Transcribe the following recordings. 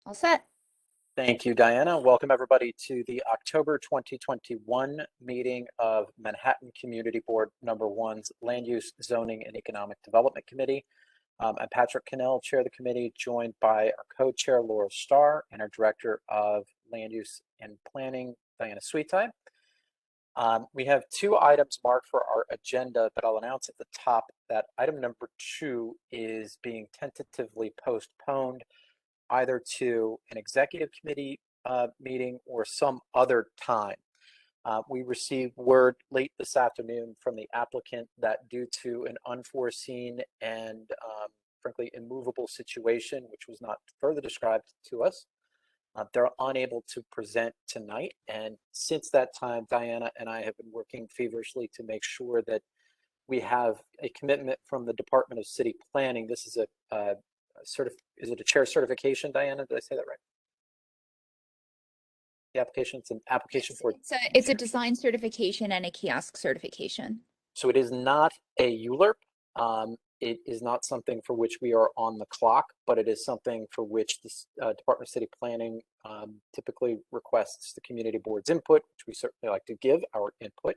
All set. Thank you, Diana. Welcome everybody to the October 2021 meeting of Manhattan Community Board Number One's Land Use, Zoning, and Economic Development Committee. I'm Patrick Cannell, chair of the committee, joined by our co-chair Laura Starr and our director of Land Use and Planning, Diana Sweettime. We have two items marked for our agenda that I'll announce at the top. That item number 2 is being tentatively postponed either to an executive committee meeting or some other time. We received word late this afternoon from the applicant that due to an unforeseen and frankly immovable situation, which was not further described to us, they're unable to present tonight. And since that time, Diana and I have been working feverishly to make sure that we have a commitment from the Department of City Planning. This is is it a chair certification, Diana? Did I say that right? The application, it's an application for. It's a design certification and a kiosk certification. So it is not a ULURP. It is not something for which we are on the clock, but it is something for which the Department of City Planning typically requests the community board's input, which we certainly like to give our input.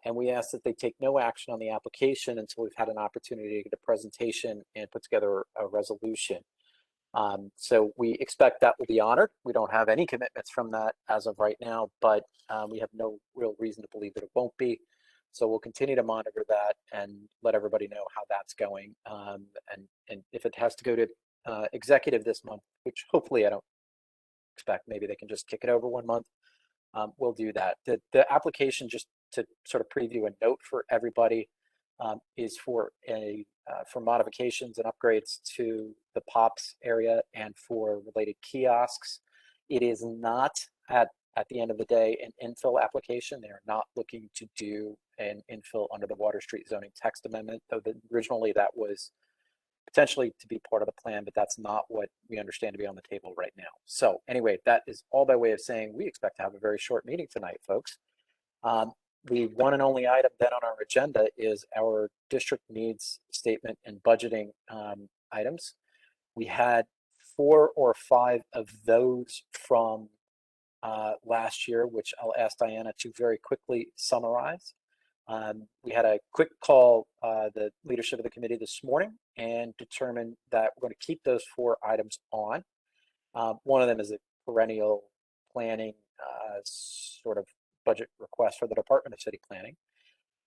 And we ask that they take no action on the application until we've had an opportunity to get a presentation and put together a resolution. So we expect that will be honored. We don't have any commitments from that as of right now, but we have no real reason to believe that it won't be. So we'll continue to monitor that and let everybody know how that's going. And if it has to go to executive this month, which hopefully I don't expect, maybe they can just kick it over 1 month, we'll do that. The application, just to sort of preview a note for everybody, is for modifications and upgrades to the POPs area and for related kiosks. It is not at the end of the day an infill application. They are not looking to do an infill under the Water Street zoning text amendment, though originally that was potentially to be part of the plan, but that's not what we understand to be on the table right now. So anyway, that is all by way of saying we expect to have a very short meeting tonight, folks. The one and only item then on our agenda is our district needs statement and budgeting items. We had 4 or 5 of those from last year, which I'll ask Diana to very quickly summarize. We had a quick call, the leadership of the committee this morning, and determined that we're going to keep those 4 items on. One of them is a perennial planning sort of budget request for the Department of City Planning.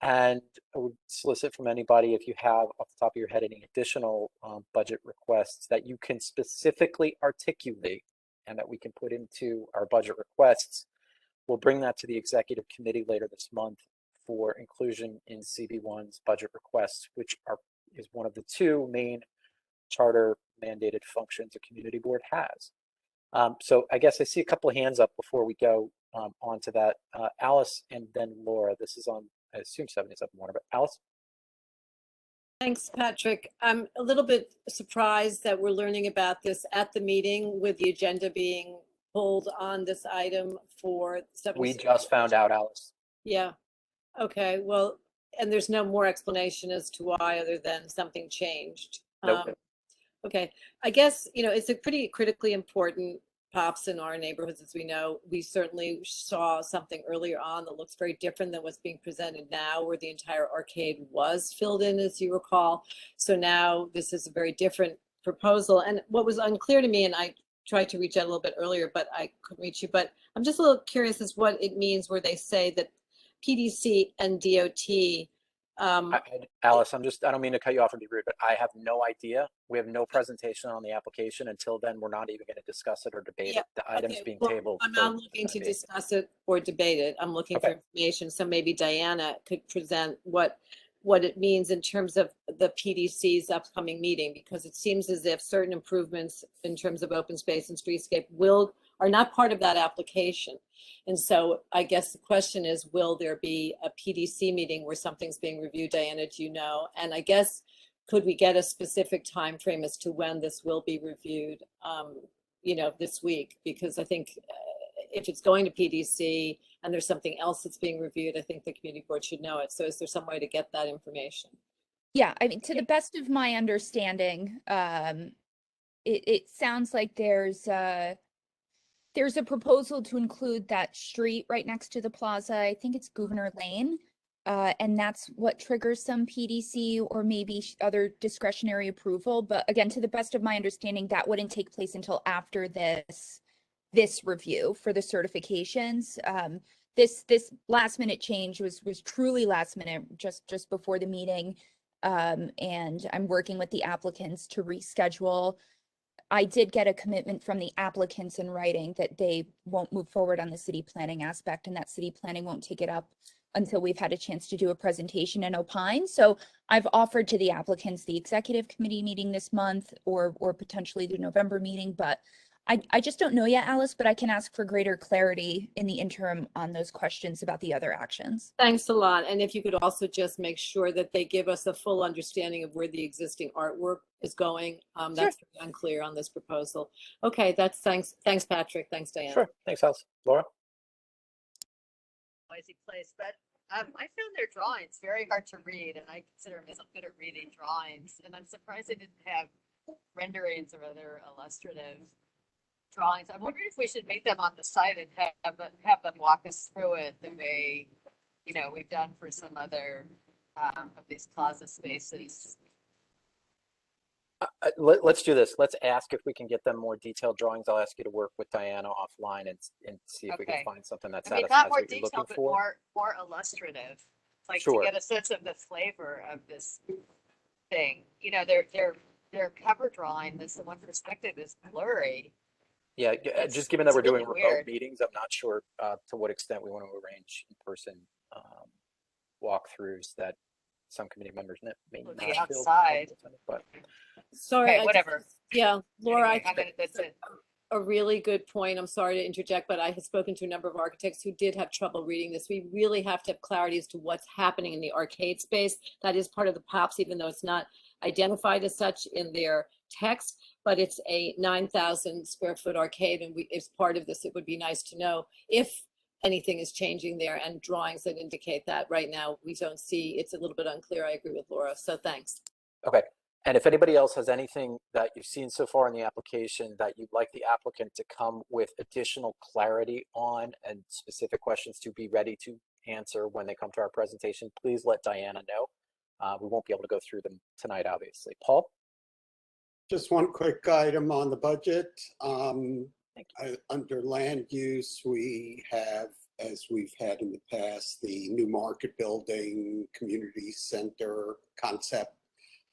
And I would solicit from anybody, if you have off the top of your head any additional budget requests that you can specifically articulate and that we can put into our budget requests. We'll bring that to the executive committee later this month for inclusion in CB1's budget requests, which is one of the 2 main charter mandated functions a community board has. So I guess I see a couple of hands up before we go on to that. Alice and then Laura. This is on, I assume, 77 Warner, but Alice? Thanks, Patrick. I'm a little bit surprised that we're learning about this at the meeting with the agenda being pulled on this item for 7. We just found out, Alice. Yeah. Okay. Well, and there's no more explanation as to why other than something changed. Nope. Okay. I guess, it's a pretty critically important POPs in our neighborhoods, as we know. We certainly saw something earlier on that looks very different than what's being presented now, where the entire arcade was filled in, as you recall. So now this is a very different proposal. And what was unclear to me, and I tried to reach out a little bit earlier, but I couldn't reach you, but I'm just a little curious as what it means where they say that PDC and DOT. Alice, I don't mean to cut you off and be rude, but I have no idea. We have no presentation on the application. Until then, we're not even going to discuss it or debate it. The item's being tabled. I'm not looking to discuss it or debate it. I'm looking for information. So maybe Diana could present what it means in terms of the PDC's upcoming meeting, because it seems as if certain improvements in terms of open space and streetscape are not part of that application. And so I guess the question is, will there be a PDC meeting where something's being reviewed? Diana, do you know? And I guess, could we get a specific time frame as to when this will be reviewed, this week? Because I think if it's going to PDC and there's something else that's being reviewed, I think the community board should know it. So is there some way to get that information? Yeah, I mean, to the best of my understanding, it sounds like there's a proposal to include that street right next to the plaza. I think it's Governor Lane. And that's what triggers some PDC or maybe other discretionary approval. But again, to the best of my understanding, that wouldn't take place until after this review for the certifications. This last minute change was truly last minute, just before the meeting. And I'm working with the applicants to reschedule. I did get a commitment from the applicants in writing that they won't move forward on the city planning aspect, and that city planning won't take it up until we've had a chance to do a presentation and opine. So I've offered to the applicants the executive committee meeting this month or potentially the November meeting, but I just don't know yet, Alice, but I can ask for greater clarity in the interim on those questions about the other actions. Thanks a lot. And if you could also just make sure that they give us a full understanding of where the existing artwork is going. That's very unclear on this proposal. Okay, thanks, Patrick. Thanks, Diana. Sure. Thanks, Alice. Laura? Noisy place, but I found their drawings very hard to read, and I consider myself good at reading drawings, and I'm surprised they didn't have renderings or other illustrative drawings. I'm wondering if we should make them on the site and have them walk us through it the way, we've done for some other of these plaza spaces. Let's do this. Let's ask if we can get them more detailed drawings. I'll ask you to work with Diana offline and see if we can find something that satisfies not more what you're looking detailed, but for. more illustrative, like Sure. to get a sense of the flavor of this thing. Their cover drawing, the one perspective is blurry. Yeah, It's- just given that it's we're doing really remote weird. meetings, I'm not sure to what extent we want to arrange in-person walkthroughs that some committee members may It'll not be feel outside. comfortable with, but Sorry. Okay, whatever. Yeah, Laura, Anyway, I mean, that's it. a really good point. I'm sorry to interject, but I have spoken to a number of architects who did have trouble reading this. We really have to have clarity as to what's happening in the arcade space. That is part of the POPs, even though it's not identified as such in their text, but it's a 9,000 square foot arcade. And as part of this, it would be nice to know if anything is changing there and drawings that indicate that. Right now, we don't see, it's a little bit unclear. I agree with Laura, so thanks. okay. And if anybody else has anything that you've seen so far in the application that you'd like the applicant to come with additional clarity on and specific questions to be ready to answer when they come to our presentation, please let Diana know. We won't be able to go through them tonight, obviously. Paul? Just one quick item on the budget. Under land use, we have, as we've had in the past, the new market building, community center concept.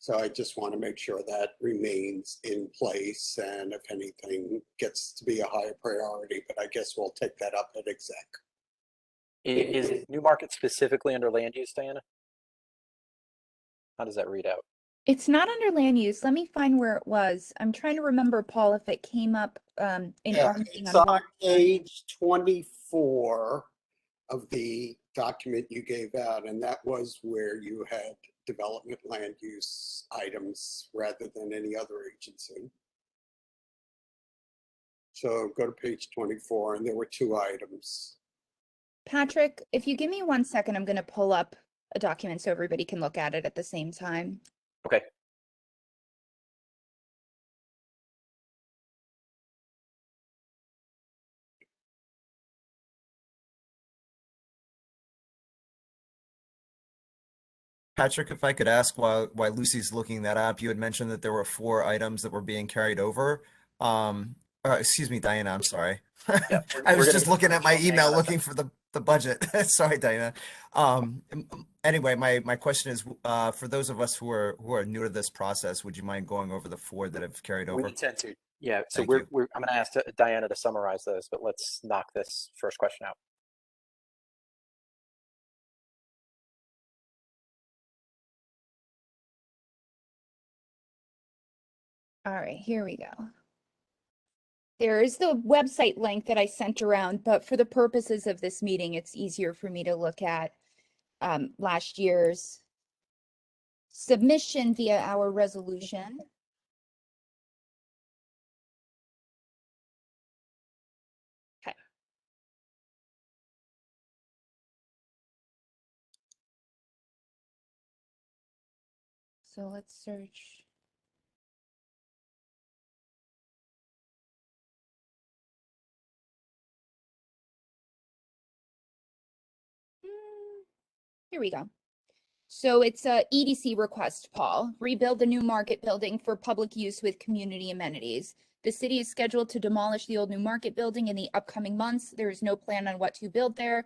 So I just want to make sure that remains in place, and if anything gets to be a higher priority, but I guess we'll take that up at exec. Is New Market specifically under land use, Diana? How does that read out? It's not under land use. Let me find where it was. I'm trying to remember, Paul, if it came up in our meeting It's on on page 24 of the document you gave out, and that was where you had development land use items rather than any other agency. So go to page 24, and there were two items. Patrick, if you give me 1 second, I'm going to pull up a document so everybody can look at it at the same time. Okay. Patrick, if I could ask while Lucy's looking that up, you had mentioned that there were 4 items that were being carried over. Excuse me, Diana, I'm sorry. Yeah, I was we're just gonna- looking at my hang email on a looking for the budget. Sorry, Diana. Anyway, my question is, for those of us who are new to this process, would you mind going over the 4 that have carried over? We intend to. Yeah, so Thank you. I'm going to ask Diana to summarize those, but let's knock this first question out. All right, here we go. There is the website link that I sent around, but for the purposes of this meeting, it's easier for me to look at last year's submission via our resolution. Okay. So let's search. Here we go. So it's a EDC request, Paul. Rebuild the new market building for public use with community amenities. The city is scheduled to demolish the old new market building in the upcoming months. There is no plan on what to build there.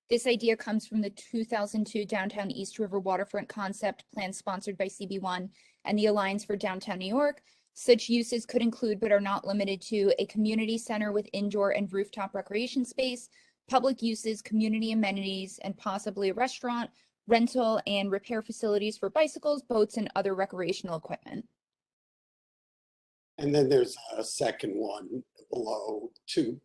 This idea comes from the 2002 Downtown East River Waterfront Concept Plan sponsored by CB1 and the Alliance for Downtown New York. Such uses could include, but are not limited to, a community center with indoor and rooftop recreation space, public uses, community amenities, and possibly a restaurant, rental and repair facilities for bicycles, boats, and other recreational equipment. And then there's a second one below, two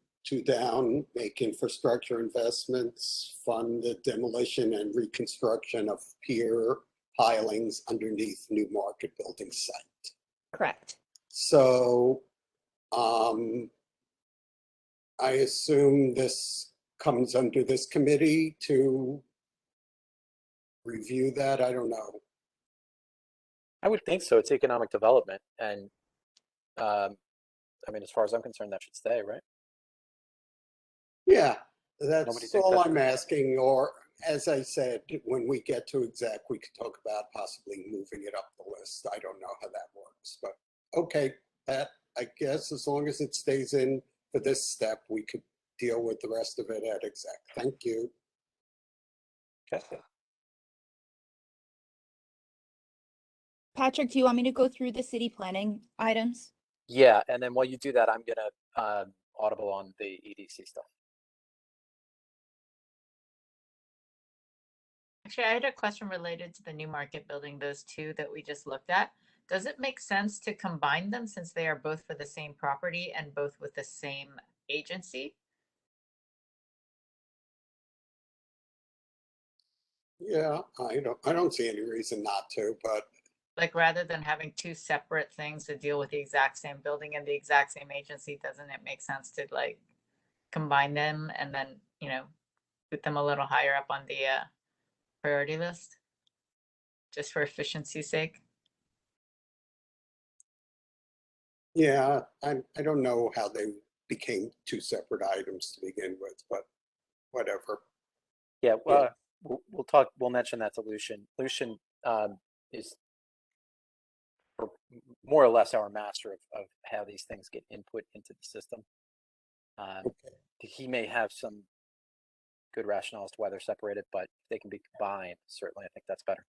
down, make infrastructure investments, fund the demolition and reconstruction of pier pilings underneath new market building site. Correct. So I assume this comes under this committee to review that. I don't know. I would think so. It's economic development. And I mean, as far as I'm concerned, that should stay, right? Yeah, Nobody that's thinks all that's- I'm asking. Or as I said, when we get to exec, we could talk about possibly moving it up the list. I don't know how that works, but okay, that I guess as long as it stays in for this step, we could deal with the rest of it at exec. Thank you. Okay. Patrick, do you want me to go through the city planning items? Yeah, and then while you do that, I'm gonna audible on the EDC stuff. Actually, I had a question related to the new market building, those two that we just looked at. Does it make sense to combine them since they are both for the same property and both with the same agency? Yeah, I don't see any reason not to, but Like rather than having two separate things to deal with the exact same building and the exact same agency, doesn't it make sense to like combine them and then, you know, put them a little higher up on the priority list? Just for efficiency's sake? yeah, I don't know how they became two separate items to begin with, but whatever. Yeah, Yeah. we'll talk. We'll mention that to Lucian. Lucian is more or less our master of how these things get input into the system. Okay. He may have some good rationale as to why they're separated, but if they can be combined, certainly I think that's better.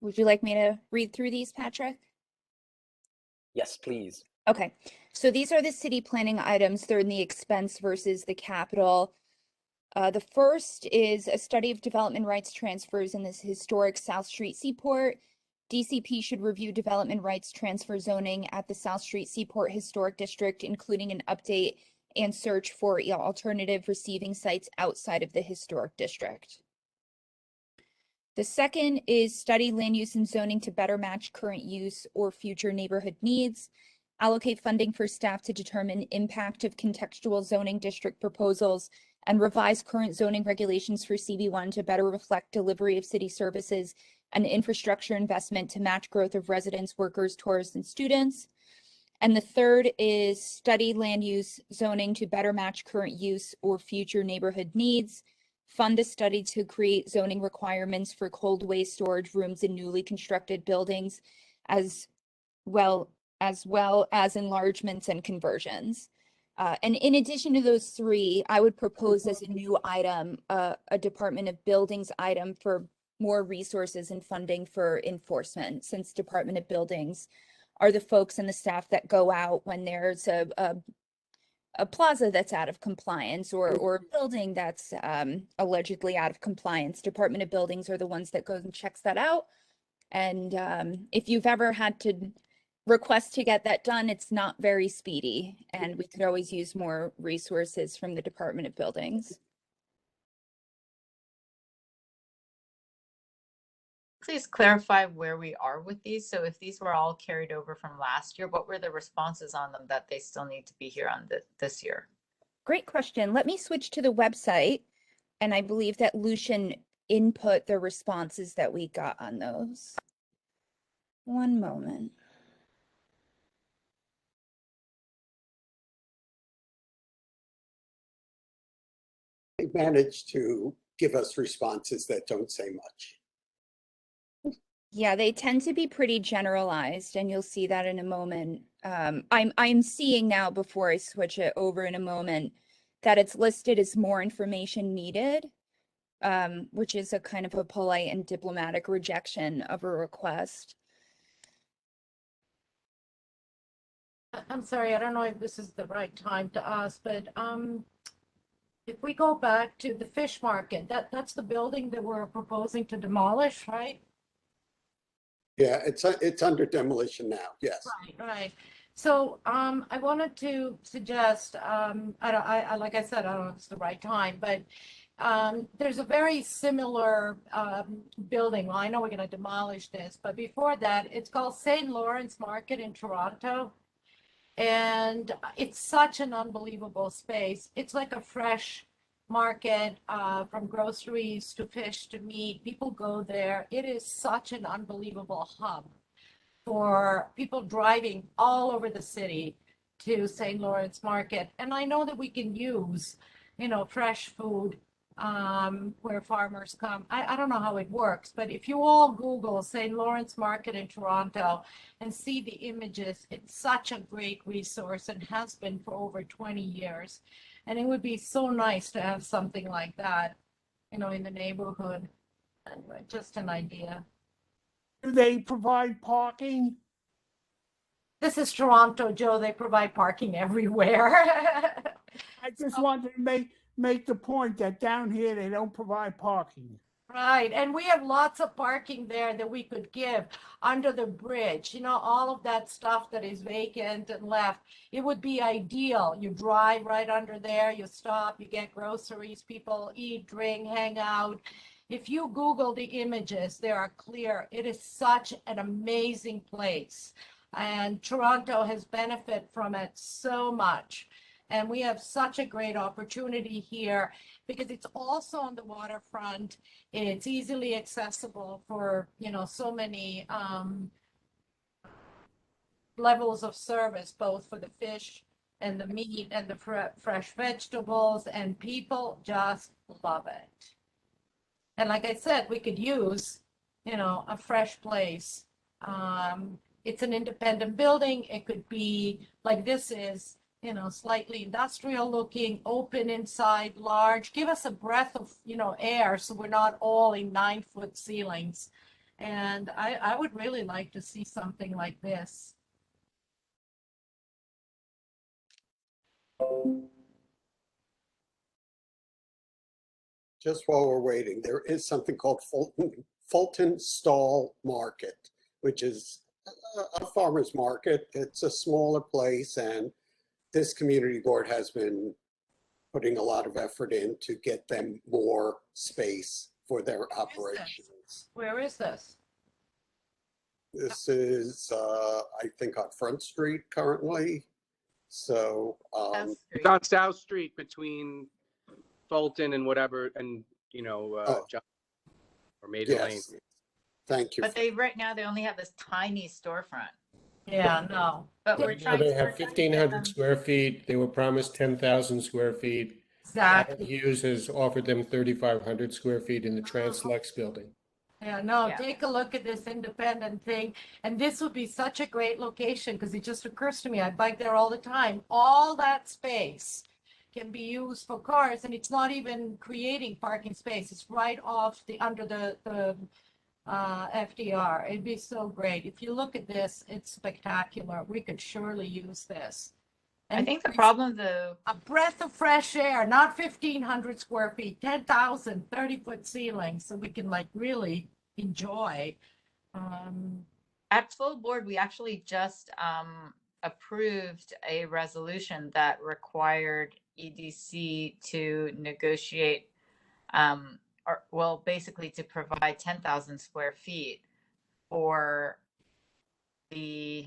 Would you like me to read through these, Patrick? Yes, please. Okay, so these are the city planning items. They're in the expense versus the capital. The first is a study of development rights transfers in this historic South Street Seaport. DCP should review development rights transfer zoning at the South Street Seaport Historic District, including an update and search for alternative receiving sites outside of the historic district. The second is study land use and zoning to better match current use or future neighborhood needs. Allocate funding for staff to determine impact of contextual zoning district proposals and revise current zoning regulations for CB1 to better reflect delivery of city services and infrastructure investment to match growth of residents, workers, tourists, and students. And the third is study land use zoning to better match current use or future neighborhood needs. Fund a study to create zoning requirements for cold waste storage rooms in newly constructed buildings, as well as enlargements and conversions. And in addition to those three, I would propose as a new item, a Department of Buildings item for more resources and funding for enforcement, since Department of Buildings are the folks and the staff that go out when there's a plaza that's out of compliance or a building that's allegedly out of compliance. Department of Buildings are the ones that goes and checks that out. And if you've ever had to request to get that done, it's not very speedy, and we could always use more resources from the Department of Buildings. Please clarify where we are with these. So if these were all carried over from last year, what were the responses on them that they still need to be here on this year? Great question. Let me switch to the website, and I believe that Lucian input the responses that we got on those. One moment. They managed to give us responses that don't say much. Yeah, they tend to be pretty generalized, and you'll see that in a moment. I'm seeing now before I switch it over in a moment that it's listed as more information needed, which is a kind of a polite and diplomatic rejection of a request. I'm sorry, I don't know if this is the right time to ask, but if we go back to the fish market, that's the building that we're proposing to demolish, right? Yeah, it's under demolition now, yes. Right. So I wanted to suggest, like I said, I don't know if it's the right time, but there's a very similar building. Well, I know we're going to demolish this, but before that, it's called St. Lawrence Market in Toronto. And it's such an unbelievable space. It's like a fresh market, from groceries to fish to meat. People go there. It is such an unbelievable hub for people driving all over the city to St. Lawrence Market. And I know that we can use, fresh food where farmers come. I don't know how it works, but if you all Google St. Lawrence Market in Toronto and see the images, it's such a great resource and has been for over 20 years. And it would be so nice to have something like that, in the neighborhood. Anyway, just an idea. Do they provide parking? This is Toronto, Joe. They provide parking everywhere. I just wanted to make the point that down here they don't provide parking. Right, and we have lots of parking there that we could give under the bridge, all of that stuff that is vacant and left. It would be ideal. You drive right under there, you stop, you get groceries, people eat, drink, hang out. If you Google the images, they are clear. It is such an amazing place. And Toronto has benefited from it so much. And we have such a great opportunity here because it's also on the waterfront. It's easily accessible for, so many levels of service, both for the fish and the meat and the fresh vegetables, and people just love it. And like I said, we could use, a fresh place. It's an independent building. It could be like this is, slightly industrial looking, open inside, large. Give us a breath of, air so we're not all in 9-foot ceilings. And I would really like to see something like this. Just while we're waiting, there is something called Fulton Stall Market, which is a farmer's market. It's a smaller place, and this community board has been putting a lot of effort in to get them more space for their operations. Where is this? This is, I think, on Front Street currently. So, South Street. It's on South Street between Fulton and whatever, and John or Maiden Lane. yes, thank you. But right now they only have this tiny storefront. Yeah, no. But we're Right now trying they to. have 1,500 square feet. They were promised 10,000 square feet. Exactly. Hughes has offered them 3,500 square feet in the Translex building. Yeah, no, Yeah. take a look at this independent thing. And this would be such a great location because it just occurs to me, I bike there all the time. All that space can be used for cars, and it's not even creating parking space. It's right off under the FDR. It'd be so great. If you look at this, it's spectacular. We could surely use this. I think the problem though, A breath of fresh air, not 1,500 square feet, 10,000, 30-foot ceilings, so we can really enjoy. at full board, we actually just approved a resolution that required EDC to negotiate, basically to provide 10,000 square feet for the.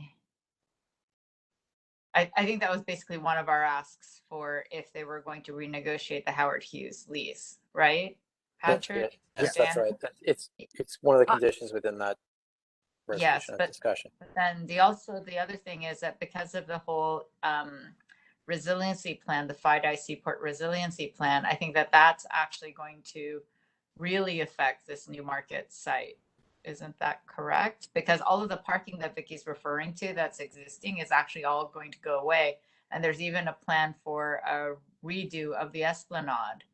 I think that was basically one of our asks for if they were going to renegotiate the Howard Hughes lease, right, Patrick? Yes, that's Dan? right. It's one of the conditions within that. resolution of but- discussion. But then the other thing is that because of the whole resiliency plan, the FIDI Seaport resiliency plan, I think that that's actually going to really affect this new market site. Isn't that correct? Because all of the parking that Vicky's referring to that's existing is actually all going to go away. And there's even a plan for a redo of the Esplanade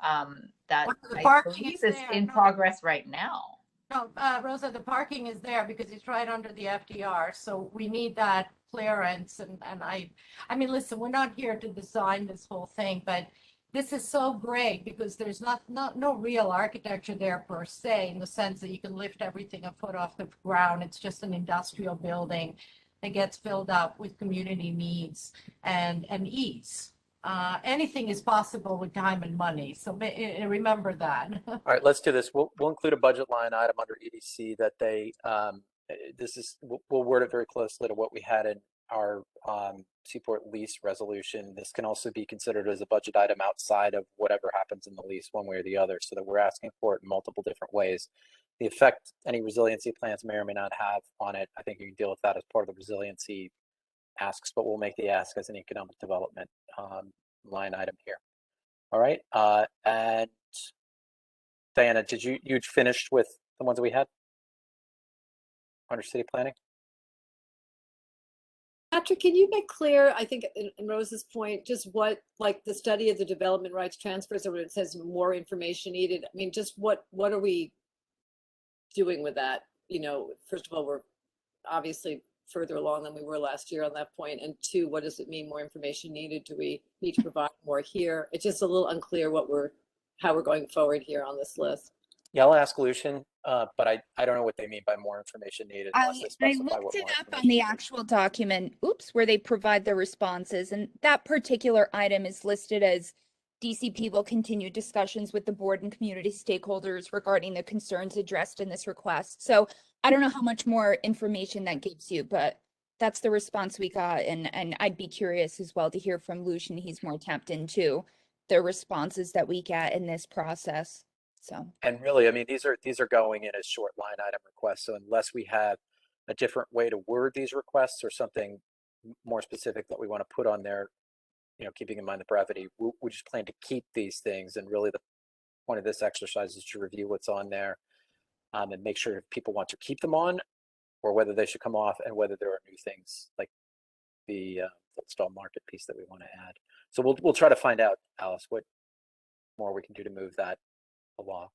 that Well, the I parking believe is is there, in no. progress right now. No, Rosa, the parking is there because it's right under the FDR, so we need that clearance, and I mean, listen, we're not here to design this whole thing, but this is so great because there's no real architecture there per se, in the sense that you can lift everything a foot off the ground. It's just an industrial building that gets filled up with community needs and ease. Anything is possible with time and money, so remember that. All right, let's do this. We'll include a budget line item under EDC that they, we'll word it very closely to what we had in our Seaport lease resolution. This can also be considered as a budget item outside of whatever happens in the lease one way or the other, so that we're asking for it in multiple different ways. The effect any resiliency plans may or may not have on it, I think you can deal with that as part of the resiliency asks, but we'll make the ask as an economic development line item here. All right, and Diana, did you finished with the ones that we had under city planning? Patrick, can you make clear, I think in Rose's point, just what, like the study of the development rights transfers, or when it says more information needed, I mean, just what are we doing with that? You know, first of all, we're obviously further along than we were last year on that point. And two, what does it mean more information needed? Do we need to provide more here? It's just a little unclear how we're going forward here on this list. Yeah, I'll ask Lucian, but I don't know what they mean by more information needed unless they I specify looked what it more up on information the needed. actual document, where they provide the responses, and that particular item is listed as DCP will continue discussions with the board and community stakeholders regarding the concerns addressed in this request. So I don't know how much more information that gives you, but that's the response we got, and I'd be curious as well to hear from Lucian. He's more tapped into the responses that we get in this process. So. And really, I mean, these are going in as short line item requests. So unless we have a different way to word these requests or something more specific that we want to put on there, you know, keeping in mind the brevity, we just plan to keep these things. And really the point of this exercise is to review what's on there and make sure if people want to keep them on or whether they should come off and whether there are new things like the stall market piece that we want to add. So we'll try to find out, Alice, what more we can do to move that along.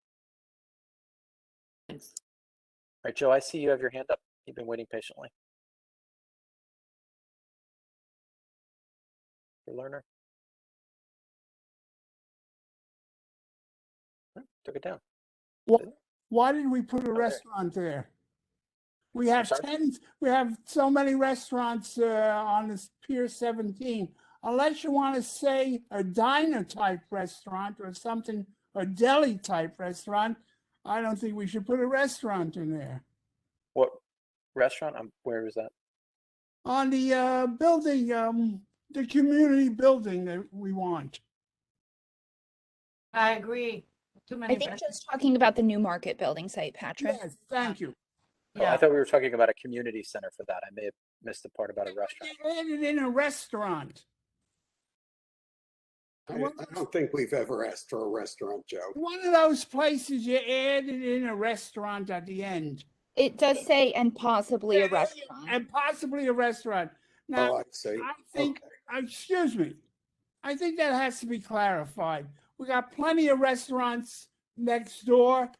Thanks. All right, Joe, I see you have your hand up. You've been waiting patiently. Your learner. Took it down. Why did we put a there. restaurant there? We have sorry? we have so many restaurants on this Pier 17. Unless you want to say a diner type restaurant or something, a deli type restaurant, I don't think we should put a restaurant in there. What restaurant? Where is that? On the building, the community building that we want. I agree. Too many. I think Joe's talking about the new market building site, Patrick. Yes, thank you. Oh, I thought we were talking about a community center for that. I may have missed the part about a restaurant. They added in a restaurant. I don't think we've ever asked for a restaurant, Joe. One of those places you added in a restaurant at the end. It does say, and possibly a restaurant. And possibly a restaurant. Now, Oh, I see. I think, Okay. excuse me, I think that has to be clarified. We got plenty of restaurants next door.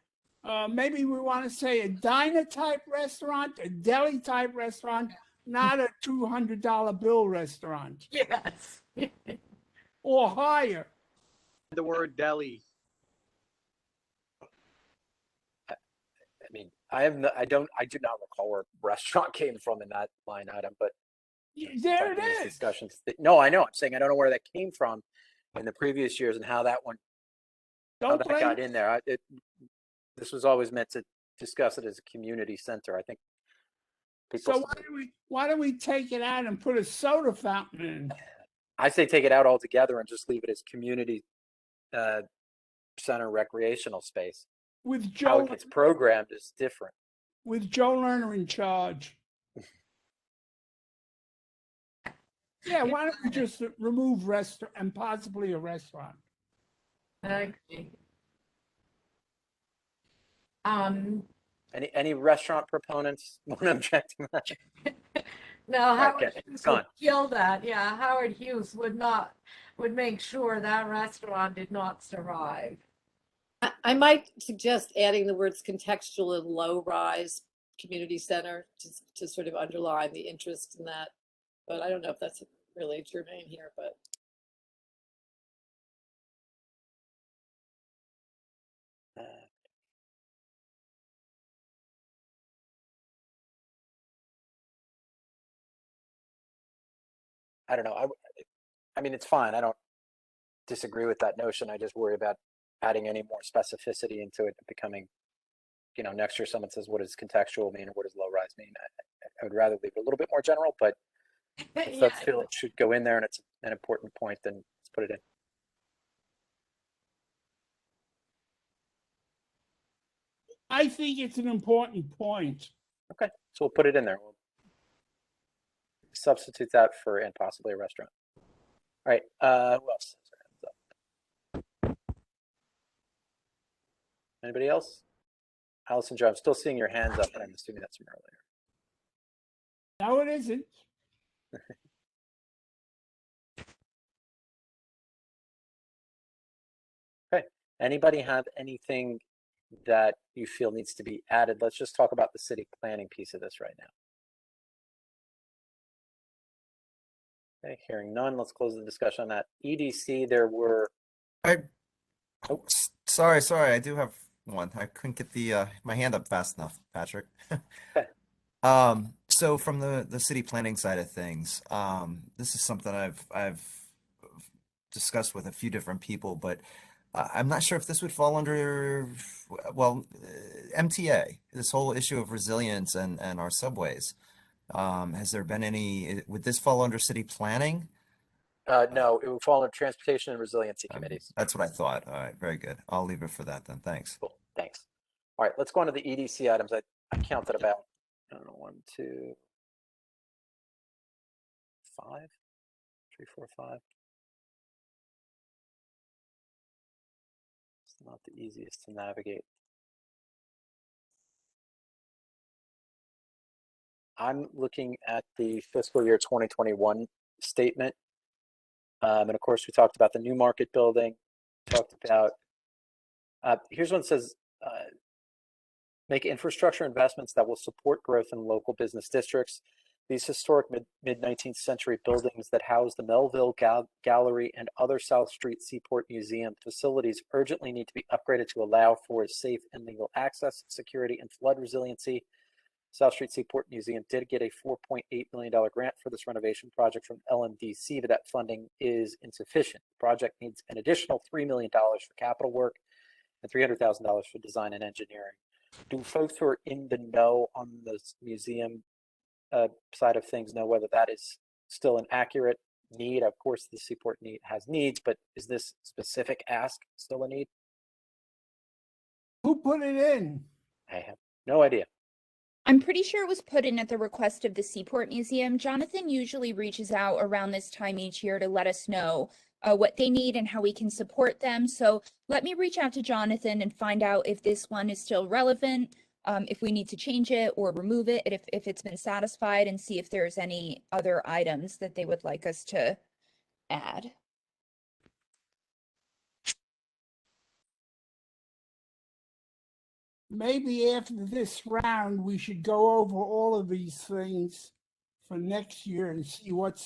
Maybe we want to say a diner type restaurant, a deli type restaurant, not a $200 bill restaurant Yes. or higher. The word deli. I mean, I do not recall where restaurant came from in that line item, but There it these is. discussions. No, I know. I'm saying I don't know where that came from in the previous years and how that one Don't got blame, in there. This was always meant to discuss it as a community center. I think people. so why don't we take it out and put a soda fountain in? I say take it out altogether and just leave it as community center recreational space. With How Joe, it gets programmed is different. with Joe Lerner in charge. Yeah, why don't we just remove restaurant and possibly a restaurant? I agree. Any restaurant proponents want to object to that? No, right, Howard okay, Hughes go would on. kill that. Yeah, Howard Hughes would make sure that restaurant did not survive. I might suggest adding the words contextual and low-rise community center to sort of underline the interest in that. But I don't know if that's really germane here, but. I don't know. I mean, it's fine. I don't disagree with that notion. I just worry about adding any more specificity into it becoming, next year someone says, what does contextual mean? Or what does low rise mean? I would rather leave it a little bit more general, but if Yeah, folks feel it should go in there and it's an important point, then let's put it in. I think it's an important point. Okay, so we'll put it in there. We'll substitute that for and possibly a restaurant. All right, who else? Anybody else? Allison Joe, I'm still seeing your hands up, but I'm assuming that's from earlier. No, it isn't. Okay, anybody have anything that you feel needs to be added? Let's just talk about the city planning piece of this right now. Okay, hearing none, let's close the discussion on that. EDC, there were. Sorry, I do have one. I couldn't get the my hand up fast enough, Patrick. Okay. So from the city planning side of things, this is something I've discussed with a few different people, but I'm not sure if this would fall under, well, MTA, this whole issue of resilience and our subways. Has there been would this fall under city planning? No, it would fall under transportation and resiliency committees. That's what I thought. All right, very good. I'll leave it for that then. Thanks. Cool, thanks. All right, let's go on to the EDC items. I counted about, I don't know, 1, 2, 5, 3, 4, 5. It's not the easiest to navigate. I'm looking at the fiscal year 2021 statement. And of course, we talked about the new market building, talked about, here's one that says, make infrastructure investments that will support growth in local business districts. These historic mid-19th century buildings that house the Melville Gallery and other South Street Seaport Museum facilities urgently need to be upgraded to allow for safe and legal access, security, and flood resiliency. South Street Seaport Museum did get a $4.8 million grant for this renovation project from LMDC, but that funding is insufficient. The project needs an additional $3 million for capital work and $300,000 for design and engineering. Do folks who are in the know on the museum side of things know whether that is still an accurate need? Of course, the Seaport need has needs, but is this specific ask still a need? Who put it in? I have no idea. I'm pretty sure it was put in at the request of the Seaport Museum. Jonathan usually reaches out around this time each year to let us know what they need and how we can support them. So let me reach out to Jonathan and find out if this one is still relevant, if we need to change it or remove it, if it's been satisfied, and see if there's any other items that they would like us to add. Maybe after this round, we should go over all of these things for next year and see what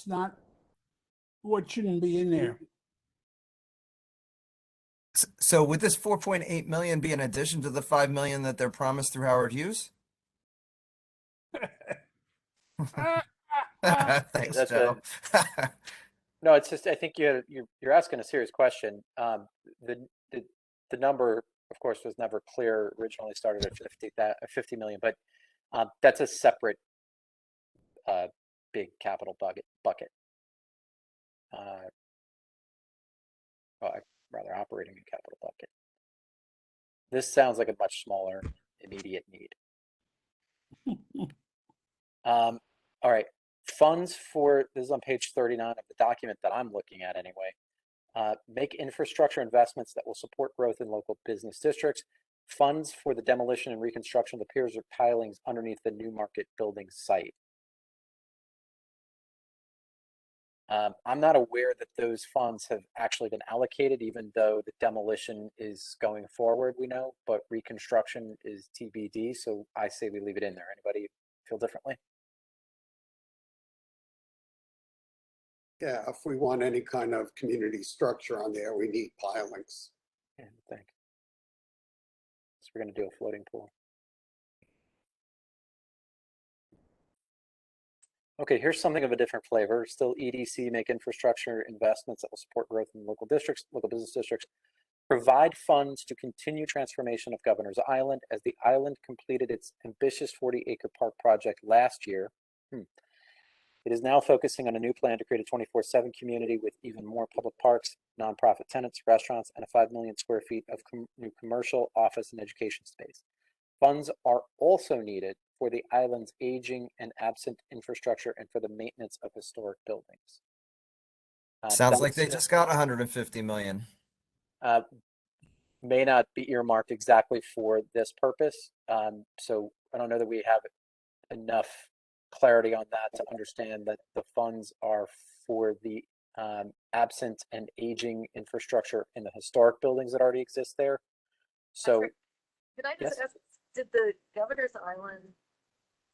shouldn't be in there. So would this 4.8 million be in addition to the 5 million that they're promised through Howard Hughes? Thanks, That's Joe. No, it's just I think you're asking a serious question. The number, of course, was never clear. Originally started at 50 million, but that's a separate big capital bucket. Rather operating a capital bucket. This sounds like a much smaller immediate need. All right, funds for, this is on page 39 of the document that I'm looking at anyway. Make infrastructure investments that will support growth in local business districts. Funds for the demolition and reconstruction of the piers or pilings underneath the New Market building site. I'm not aware that those funds have actually been allocated, even though the demolition is going forward, we know, but reconstruction is TBD. So I say we leave it in there. Anybody feel differently? Yeah, if we want any kind of community structure on there, we need pilings. Yeah, I think. So we're going to do a floating pool. Okay, here's something of a different flavor. Still EDC, make infrastructure investments that will support growth in local districts, local business districts. Provide funds to continue transformation of Governor's Island as the island completed its ambitious 40-acre park project last year. It is now focusing on a new plan to create a 24/7 community with even more public parks, nonprofit tenants, restaurants, and a 5 million square feet of new commercial, office, and education space. Funds are also needed for the island's aging and absent infrastructure and for the maintenance of historic buildings. Sounds like they just got 150 million. May not be earmarked exactly for this purpose. So I don't know that we have enough clarity on that to understand that the funds are for the absent and aging infrastructure in the historic buildings that already exist there. So, Could I just yes. ask, did the Governor's Island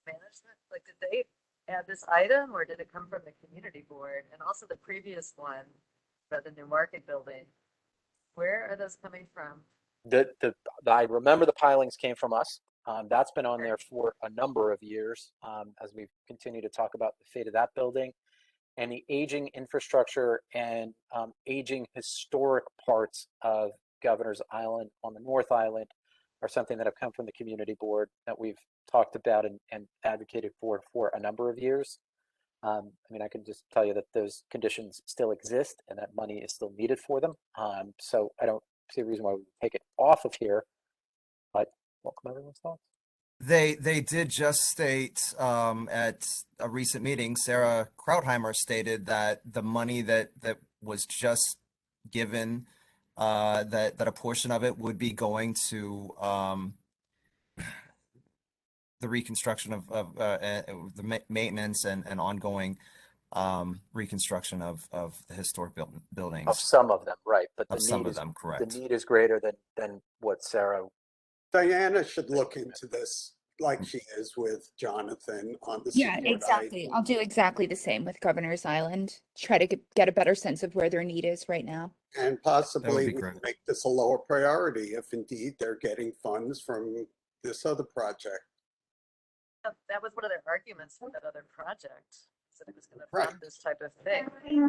management, like, did they add this item or did it come from the community board? And also the previous one for the New Market building, where are those coming from? I remember the pilings came from us. That's been on there for a number of years as we continue to talk about the fate of that building and the aging infrastructure and aging historic parts of Governor's Island on the North Island are something that have come from the community board that we've talked about and advocated for a number of years. I mean, I can just tell you that those conditions still exist and that money is still needed for them. So I don't see a reason why we would take it off of here, but welcome everyone's thoughts. They did just state at a recent meeting, Sarah Krautheimer stated that the money that was just given, that a portion of it would be going to the reconstruction of the maintenance and ongoing reconstruction of the historic buildings. Of some of them, right? But Of the some need of is them, correct. the need is greater than what Sarah. Diana should look into this like she is with Jonathan on the Yeah, support exactly. item. I'll do exactly the same with Governor's Island. Try to get a better sense of where their need is right now. And possibly be we great. can make this a lower priority if indeed they're getting funds from this other project. That was one of their arguments for that other project, said it was gonna Right. fund this type of thing.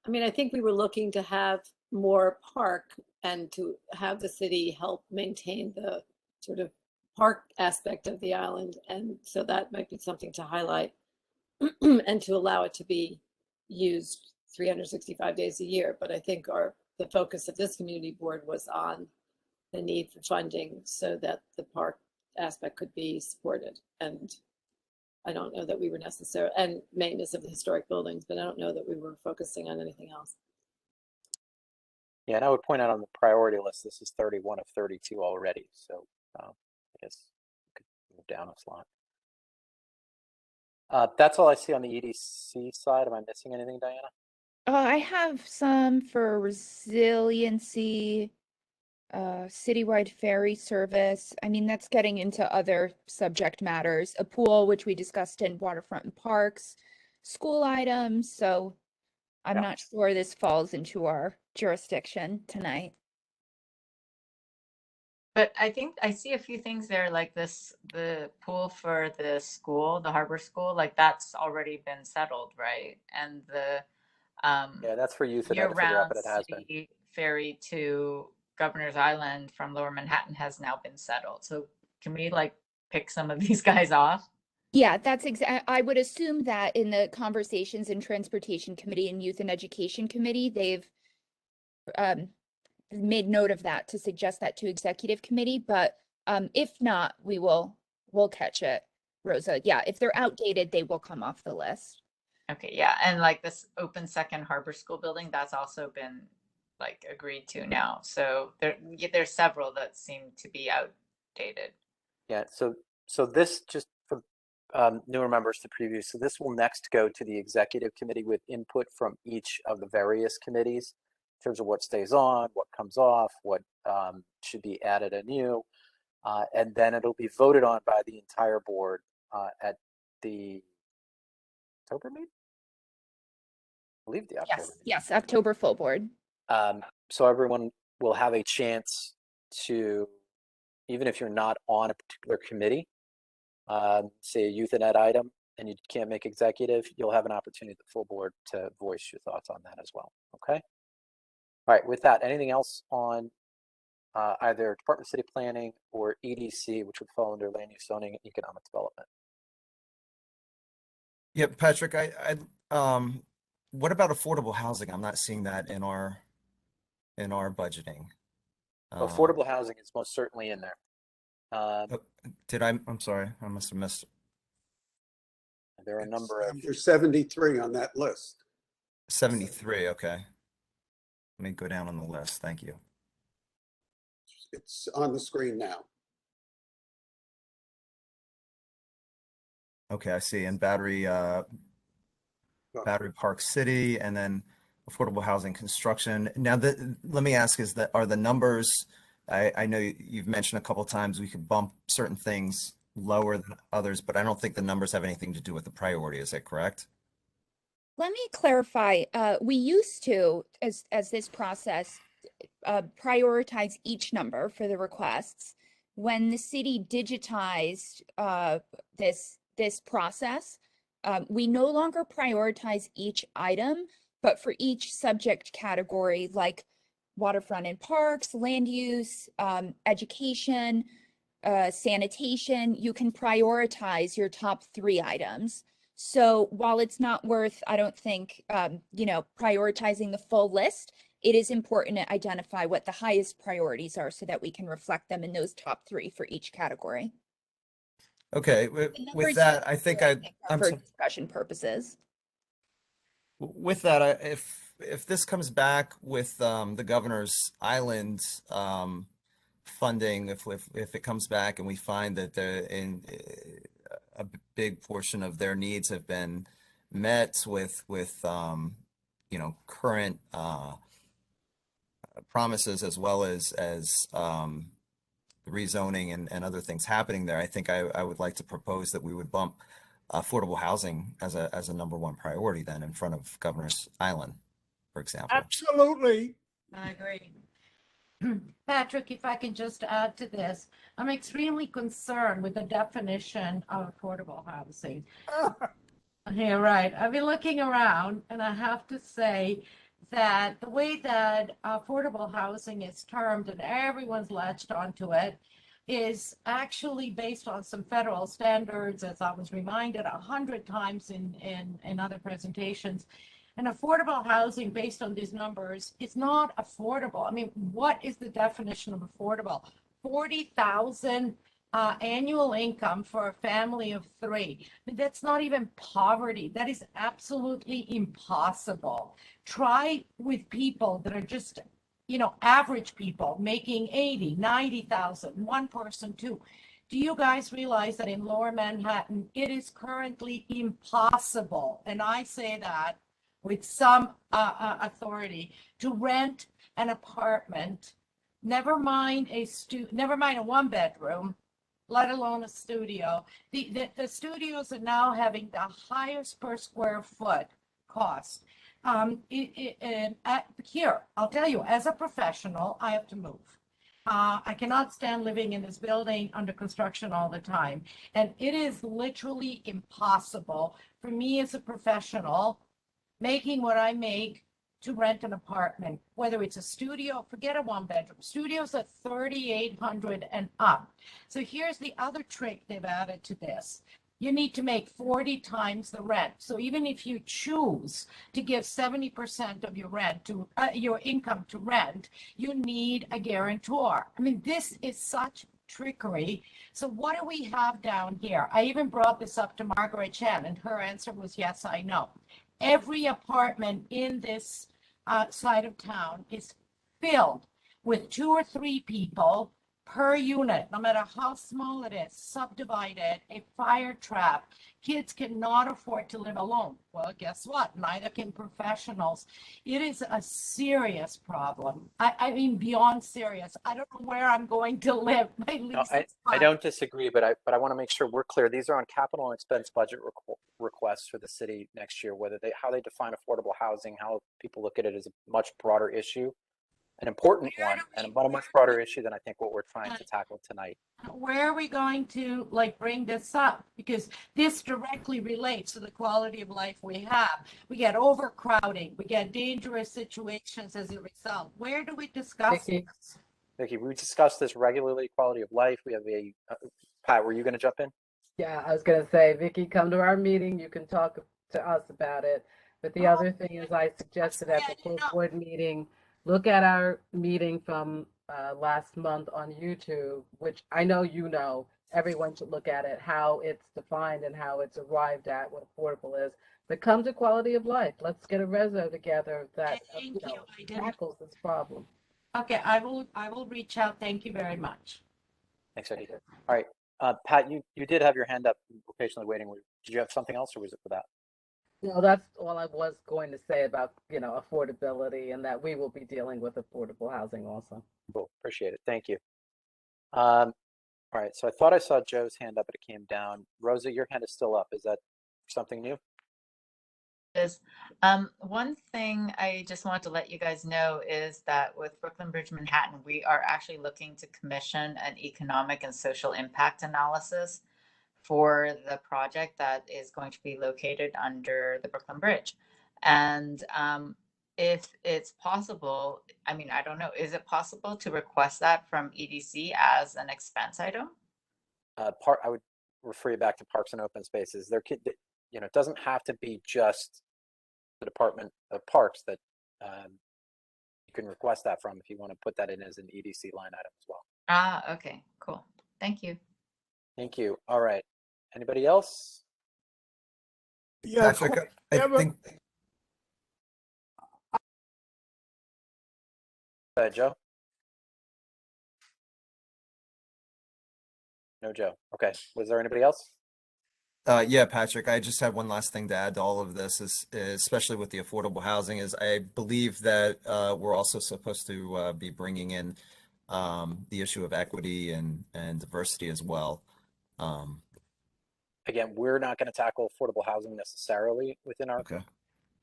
I mean, I think we were looking to have more park and to have the city help maintain the sort of park aspect of the island. And so that might be something to highlight and to allow it to be used 365 days a year. But I think the focus of this community board was on the need for funding so that the park aspect could be supported. And I don't know that we were necessarily, and maintenance of the historic buildings, but I don't know that we were focusing on anything else. Yeah, and I would point out on the priority list, this is 31 of 32 already. So I guess we could move down a slot. That's all I see on the EDC side. Am I missing anything, Diana? I have some for resiliency, citywide ferry service. I mean, that's getting into other subject matters. A pool, which we discussed in waterfront and parks, school items. So I'm Yeah. not sure this falls into our jurisdiction tonight. But I think I see a few things there, like the pool for the school, the harbor school, like that's already been settled, right? And the Yeah, that's for youth and ed to figure out, year-round but it has been. city ferry to Governor's Island from Lower Manhattan has now been settled. So can we like pick some of these guys off? Yeah, that's I would assume that in the conversations in Transportation Committee and Youth and Education Committee, they've made note of that to suggest that to executive committee, but if not, we'll catch it, Rosa. Yeah, if they're outdated, they will come off the list. Okay, yeah, and like this open second Harbor School building, that's also been like agreed to now. So there's several that seem to be outdated. Yeah, so this, just for newer members to preview, so this will next go to the executive committee with input from each of the various committees in terms of what stays on, what comes off, what should be added anew, and then it'll be voted on by the entire board at the October meeting? I believe the October meeting. Yes, October full board. So everyone will have a chance to, even if you're not on a particular committee, say a youth and ed item, and you can't make executive, you'll have an opportunity at the full board to voice your thoughts on that as well. Okay. All right. With that, anything else on either Department of City Planning or EDC, which would fall under Land Use Zoning and Economic Development? Yeah, Patrick, what about affordable housing? I'm not seeing that in our budgeting. Affordable housing is most certainly in there. I'm sorry, I must have missed. There are a number of. There's 73 on that list. 73, okay. Let me go down on the list, thank you. It's on the screen now. Okay, I see, and Battery Park City, and then affordable housing construction. Now, let me ask, are the numbers, I know you've mentioned a couple times we could bump certain things lower than others, but I don't think the numbers have anything to do with the priority, is that correct? Let me clarify. We used to, as this process, prioritize each number for the requests. When the city digitized this process, we no longer prioritize each item, but for each subject category, like waterfront and parks, land use, education, sanitation, you can prioritize your top 3 items. So while it's not worth, I don't think, prioritizing the full list, it is important to identify what the highest priorities are so that we can reflect them in those top 3 for each category. Okay, with that, I think I'm for discussion purposes. With that, if this comes back with the governor's island funding, if it comes back and we find that a big portion of their needs have been met with current promises, as well as rezoning and other things happening there, I think I would like to propose that we would bump affordable housing as a number 1 priority then in front of Governor's Island, for example. Absolutely. I agree. Patrick, if I can just add to this, I'm extremely concerned with the definition of affordable housing. Yeah, right. I've been looking around, and I have to say that the way that affordable housing is termed, and everyone's latched onto it, is actually based on some federal standards, as I was reminded 100 times in other presentations. And affordable housing based on these numbers is not affordable. I mean, what is the definition of affordable? 40,000 annual income for a family of 3. I mean, that's not even poverty. That is absolutely impossible. Try with people that are just, average people making 80, 90,000, one person, 2. Do you guys realize that in Lower Manhattan, it is currently impossible, and I say that with some authority, to rent an apartment, never mind a 1-bedroom, let alone a studio. The studios are now having the highest per square foot cost. Here, I'll tell you, as a professional, I have to move. I cannot stand living in this building under construction all the time. And it is literally impossible for me as a professional making what I make to rent an apartment, whether it's a studio, forget a 1-bedroom. Studios are $3,800 and up. So here's the other trick they've added to this. you need to make 40 times the rent. So even if you choose to give 70% of your rent to your income to rent, you need a guarantor. I mean, this is such trickery. So what do we have down here? I even brought this up to Margaret Chen, and her answer was, yes, I know. Every apartment in this side of town is filled with 2 or 3 people per unit, no matter how small it is, subdivided, a fire trap. Kids cannot afford to live alone. Well, guess what? Neither can professionals. It is a serious problem. I mean, beyond serious. I don't know where I'm going to live. My No, lease I is up. don't disagree, but I want to make sure we're clear. These are on capital and expense budget requests for the city next year, how they define affordable housing, how people look at it as a much broader issue, an important one, and a much broader issue than I think what we're trying to tackle tonight. Where are we going to like bring this up? Because this directly relates to the quality of life we have. We get overcrowding, we get dangerous situations as a result. Where do we discuss Vicky? this? Vicky, we discuss this regularly, quality of life. We have Pat, were you going to jump in? Yeah, I was gonna say, Vicky, come to our meeting. You can talk to us about it. But the other thing is, I suggested at the full board meeting, look at our meeting from last month on YouTube, which I know you know. Everyone should look at it, how it's defined and how it's arrived at, what affordable is. But come to quality of life. Let's get a reso together that tackles this problem. Okay, I will reach out. Thank you very much. Thanks, Vicky. All right, Pat, you did have your hand up, patiently waiting. Did you have something else, or was it for that? No, that's all I was going to say about, affordability, and that we will be dealing with affordable housing also. Cool, appreciate it. Thank you. All right, so I thought I saw Joe's hand up, but it came down. Rosa, your hand is still up. Is that something new? Is one thing I just wanted to let you guys know is that with Brooklyn Bridge Manhattan, we are actually looking to commission an economic and social impact analysis for the project that is going to be located under the Brooklyn Bridge. And if it's possible, I mean, I don't know, is it possible to request that from EDC as an expense item? I would refer you back to Parks and Open Spaces. It doesn't have to be just the Department of Parks that you can request that from if you want to put that in as an EDC line item as well. Ah, okay, cool. Thank you. Thank you. All right. Anybody else? Yeah, Patrick, I think Joe? No, Joe. Okay. Was there anybody else? yeah, Patrick, I just have one last thing to add to all of this, is especially with the affordable housing, is I believe that we're also supposed to be bringing in the issue of equity and diversity as well. Again, we're not going to tackle affordable housing necessarily within our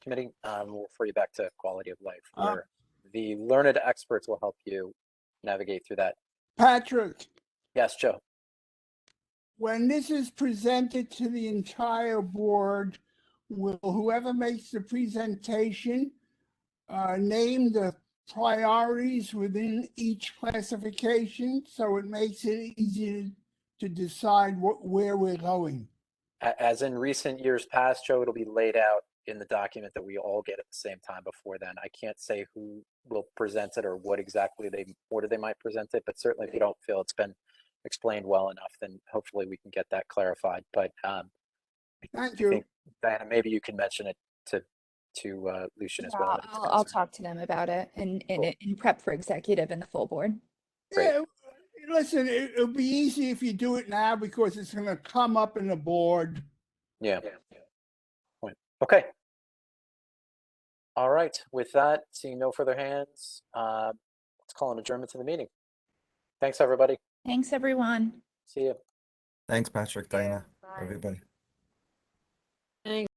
committee. We'll refer you back to quality of life, where the learned experts will help you navigate through that. Patrick, Yes, Joe. when this is presented to the entire board, will whoever makes the presentation name the priorities within each classification, so it makes it easier to decide where we're going? As in recent years past, Joe, it'll be laid out in the document that we all get at the same time before then. I can't say who will present it or what exactly order they might present it, but certainly if you don't feel it's been explained well enough, then hopefully we can get that clarified. But Thank you. I think, Diana, maybe you can mention it to Lucian as well. I'll talk to them about it and in prep for executive and the full board. Yeah, listen, it'll be easy if you do it now because it's going to come up in the board. Yeah. Point. Okay. All right. With that, seeing no further hands, let's call an adjournment to the meeting. Thanks, everybody. Thanks, everyone. See you. Thanks, Patrick, Diana, everybody.